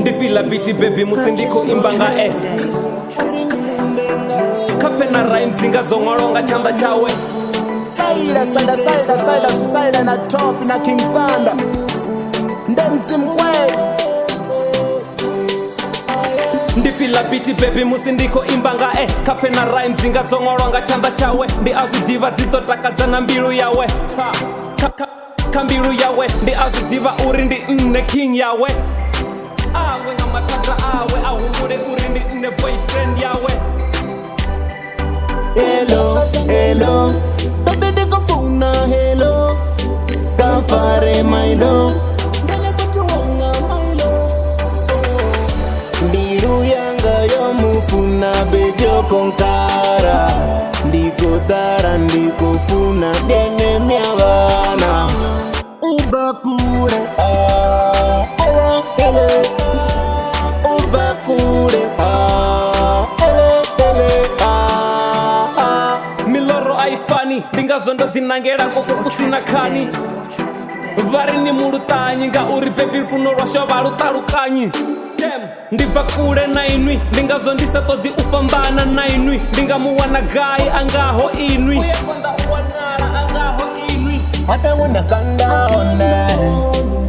ndifila biti baby musindiko imbanga kafe na rhymes ngazongolonga chamba chawe Side na top na King Thunder Ndemsi mkwe ndifila biti baby musindiko imbanga kafe na rhymes ngazongolonga chamba chawe ndi azwidiva dzitotakadza na mbilu yawe kambilu yawe ndi azwidiva uri ndi nne king yawe awe nga matata awe ahumbule uri ndi nne boyfriend yawe Hello baby ndikufuna hello kafare my love mbilu yanga yomufuna bejo konkara ndikotara ndikufuna dene myabana ubakure ubakure miloro aifani ndingazondo dzinangela koko kusina khani vari ni mulutanyi ngauri bebi mfuno lwasho valutalukanyi ndibva kule na inwi ndingazondisa todi u fambana na inwi ndingamuwana gai angaho inwi hata wenda kandaona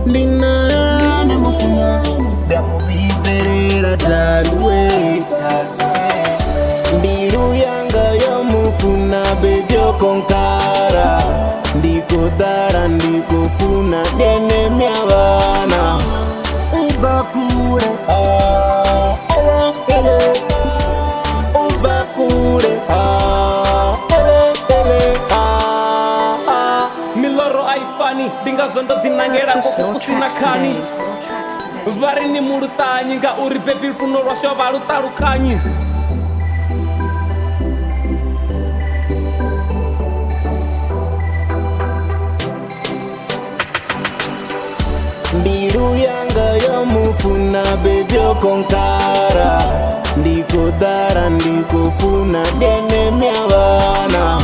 ndinana mufuna ndamubizerera taluwe mbilu yanga yomufuna bejo konkara ndikodara ndikofuna dene myabana ubakure ubakure miloro aifani ndingazondo dzinangela koko kusina khani vari ni mulutanyi ngauri bebi mfuno lwasho valutalukanyi mbilu yanga yomufuna bejo konkara ndikodara ndikofuna dene myabana